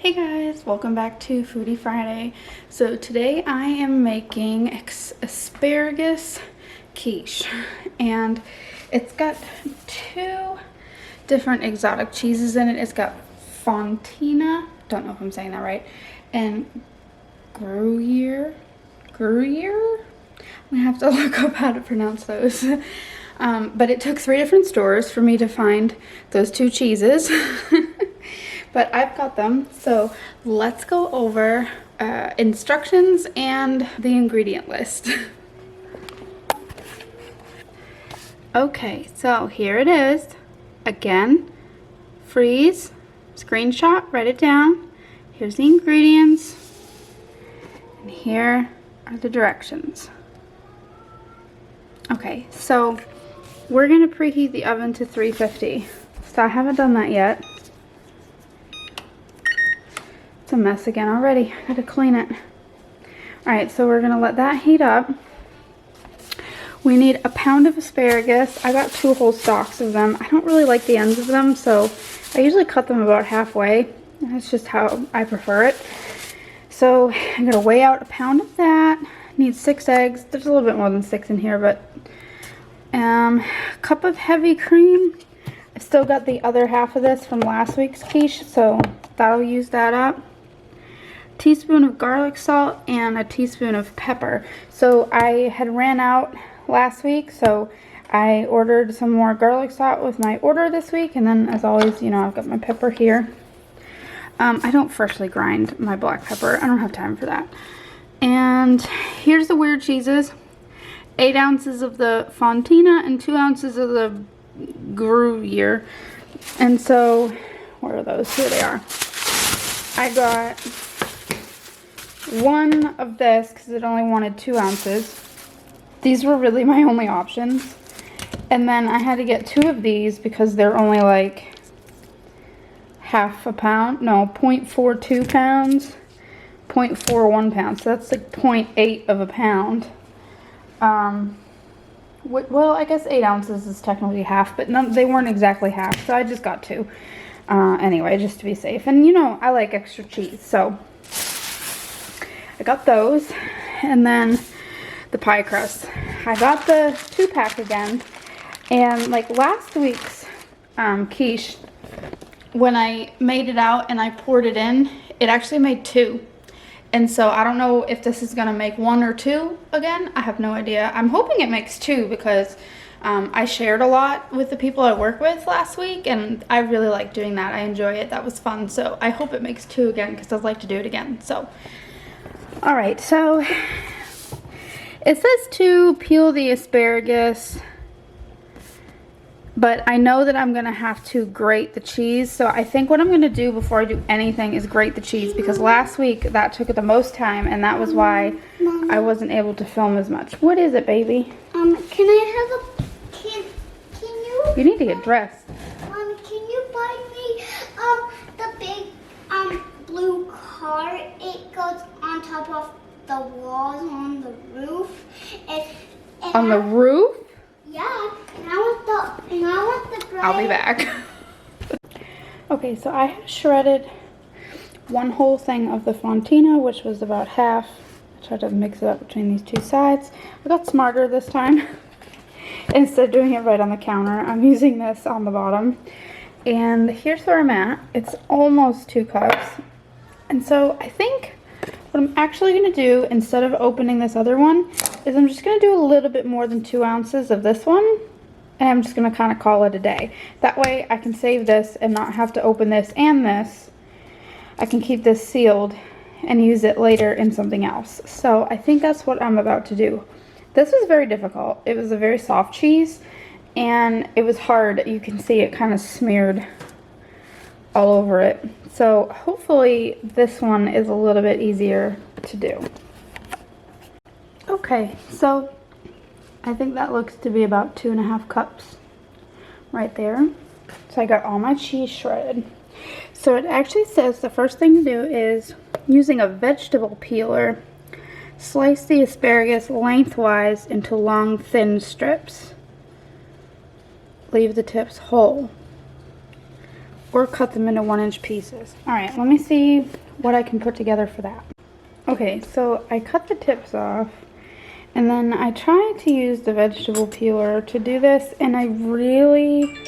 Hey guys, welcome back to Foodie Friday. So today I am making asparagus quiche, and it's got two different exotic cheeses in it. It's got Fontina, don't know if I'm saying that right, and Gruyere. I'm gonna have to look up how to pronounce those. But it took 3 different stores for me to find those two cheeses. But I've got them, so let's go over instructions and the ingredient list. Okay, so here it is. Again, freeze, screenshot, write it down. Here's the ingredients, and here are the directions. Okay, so we're gonna preheat the oven to 350. So I haven't done that yet. It's a mess again already. I gotta clean it. Alright, so we're gonna let that heat up. We need a pound of asparagus. I got 2 whole stalks of them. I don't really like the ends of them, so I usually cut them about halfway. That's just how I prefer it. So I'm gonna weigh out a pound of that. Need 6 eggs. There's a little bit more than 6 in here, but a cup of heavy cream. I've still got the other half of this from last week's quiche, so that'll use that up. Teaspoon of garlic salt and a teaspoon of pepper. So I had ran out last week, so I ordered some more garlic salt with my order this week, and then as always, you know, I've got my pepper here. I don't freshly grind my black pepper. I don't have time for that. And here's the weird cheeses. 8 ounces of the Fontina and 2 ounces of the Gruyere. And so, where are those? Here they are. I got 1 of this because it only wanted 2 ounces. These were really my only options. And then I had to get 2 of these because they're only like half a pound. No, 0.42 pounds. 0.41 pounds. So that's like 0.8 of a pound. Well, I guess 8 ounces is technically half, but no, they weren't exactly half, so I just got 2. Anyway, just to be safe. And you know, I like extra cheese, so I got those. And then the pie crust. I got the 2-pack again. And like last week's quiche, when I made it out and I poured it in, it actually made 2. And so I don't know if this is going to make 1 or 2 again. I have no idea. I'm hoping it makes 2 because I shared a lot with the people I work with last week, and I really like doing that. I enjoy it. That was fun. So I hope it makes 2 again because I'd like to do it again. So, all right. So it says to peel the asparagus, but I know that I'm going to have to grate the cheese. So I think what I'm going to do before I do anything is grate the cheese, because last week that took the most time, and that was why I wasn't able to film as much. What is it, baby? Can I have a, can you? You need to get dressed. Can you buy me, the big, blue car? It goes on top of the walls on the roof. On the roof? Yeah, and I want the bread. I'll be back. Okay, so I have shredded 1 whole thing of the Fontina, which was about half. I tried to mix it up between these 2 sides. I got smarter this time. Instead of doing it right on the counter, I'm using this on the bottom. And here's where I'm at. It's almost 2 cups. And so I think what I'm actually going to do, instead of opening this other one, is I'm just going to do a little bit more than 2 ounces of this one. And I'm just going to kind of call it a day. That way I can save this and not have to open this and this. I can keep this sealed and use it later in something else. So I think that's what I'm about to do. This was very difficult. It was a very soft cheese, and it was hard. You can see it kind of smeared all over it. So hopefully this one is a little bit easier to do. Okay, so I think that looks to be about 2.5 cups right there. So I got all my cheese shredded. So it actually says the first thing to do is, using a vegetable peeler, slice the asparagus lengthwise into long, thin strips. Leave the tips whole. or cut them into 1-inch pieces. All right, let me see what I can put together for that. Okay, so I cut the tips off, and then I tried to use the vegetable peeler to do this, and I really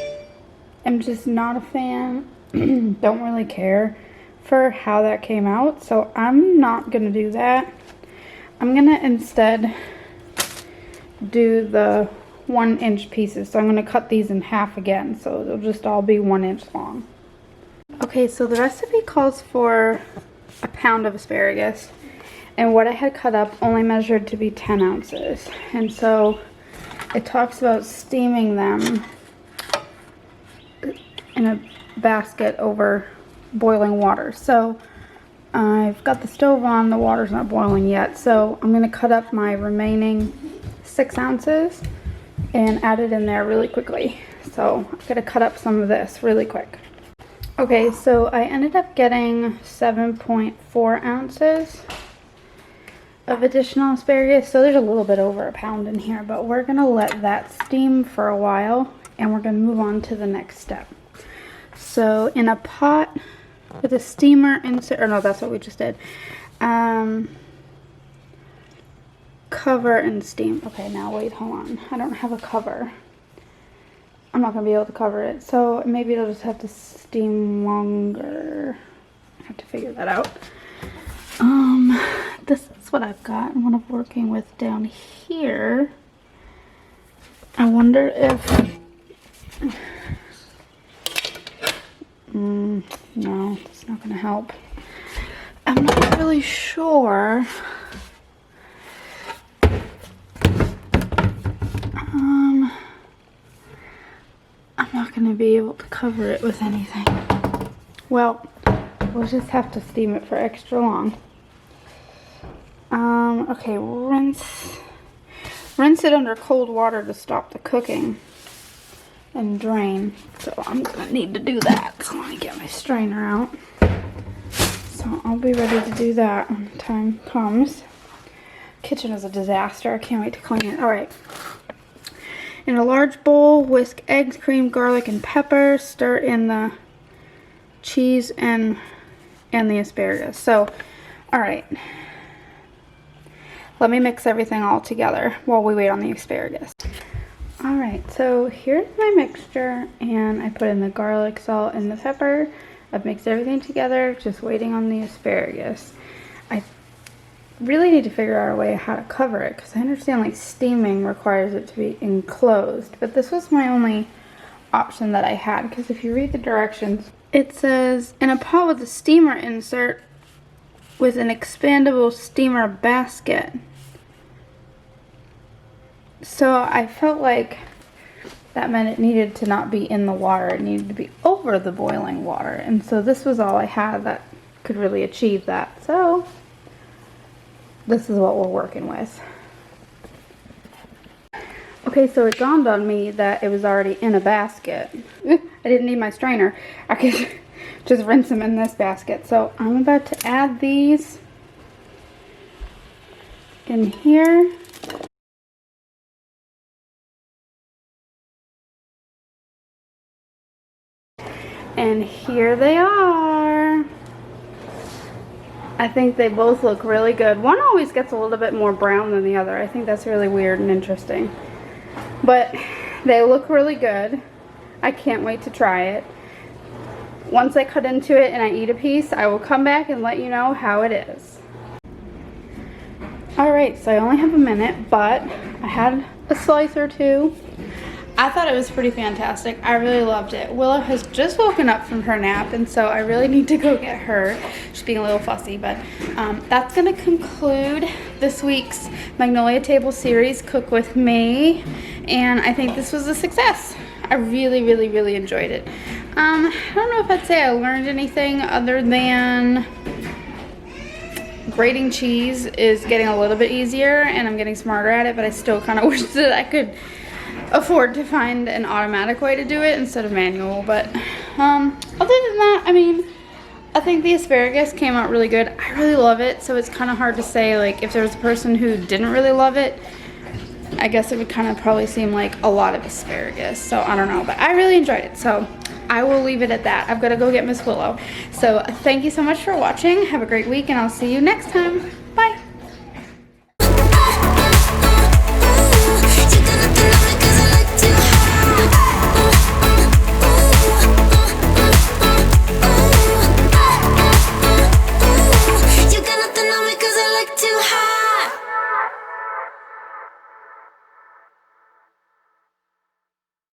am just not a fan, don't really care for how that came out, so I'm not gonna do that. I'm gonna instead do the 1-inch pieces. So I'm gonna cut these in half again, so they'll just all be 1 inch long. Okay, so the recipe calls for a pound of asparagus, and what I had cut up only measured to be 10 ounces. And so it talks about steaming them in a basket over boiling water. So I've got the stove on, the water's not boiling yet, so I'm gonna cut up my remaining 6 ounces and add it in there really quickly. So I'm gonna cut up some of this really quick. Okay, so I ended up getting 7.4 ounces of additional asparagus. So there's a little bit over a pound in here, but we're gonna let that steam for a while and we're gonna move on to the next step. So in a pot with a steamer insert, or no, that's what we just did. Cover and steam. Okay, now wait, hold on. I don't have a cover. I'm not gonna be able to cover it, so maybe it'll just have to steam longer. I have to figure that out. This is what I've got and what I'm working with down here. I wonder if no, it's not gonna help. I'm not really sure. I'm not gonna be able to cover it with anything. Well, we'll just have to steam it for extra long. Okay, rinse it under cold water to stop the cooking and drain. So I'm gonna need to do that. So let me get my strainer out. So I'll be ready to do that when the time comes. Kitchen is a disaster. I can't wait to clean it. All right. In a large bowl, whisk eggs, cream, garlic, and pepper. Stir in the cheese and the asparagus. So, all right. Let me mix everything all together while we wait on the asparagus. All right, so here's my mixture, and I put in the garlic, salt, and the pepper. I've mixed everything together, just waiting on the asparagus. I really need to figure out a way how to cover it, because I understand like steaming requires it to be enclosed, but this was my only option that I had, because if you read the directions, it says in a pot with a steamer insert with an expandable steamer basket. So I felt like that meant it needed to not be in the water, it needed to be over the boiling water, and so this was all I had that could really achieve that. So this is what we're working with. Okay, so it dawned on me that it was already in a basket. I didn't need my strainer. I could just rinse them in this basket. So I'm about to add these in here. And here they are. I think they both look really good. One always gets a little bit more brown than the other. I think that's really weird and interesting. But they look really good. I can't wait to try it. Once I cut into it and I eat a piece, I will come back and let you know how it is. Alright, so I only have a minute, but I had a slice or two. I thought it was pretty fantastic. I really loved it. Willow has just woken up from her nap, and so I really need to go get her. She's being a little fussy, but that's going to conclude this week's Magnolia Table series, Cook With Me, and I think this was a success. I really, really, really enjoyed it. I don't know if I'd say I learned anything other than grating cheese is getting a little bit easier, and I'm getting smarter at it, but I still kind of wish that I could afford to find an automatic way to do it instead of manual. But other than that, I mean, I think the asparagus came out really good. I really love it, so it's kind of hard to say, like, if there was a person who didn't really love it, I guess it would kind of probably seem like a lot of asparagus. So I don't know, but I really enjoyed it. So I will leave it at that. I've got to go get Miss Willow. So thank you so much for watching. Have a great week, and I'll see you next time.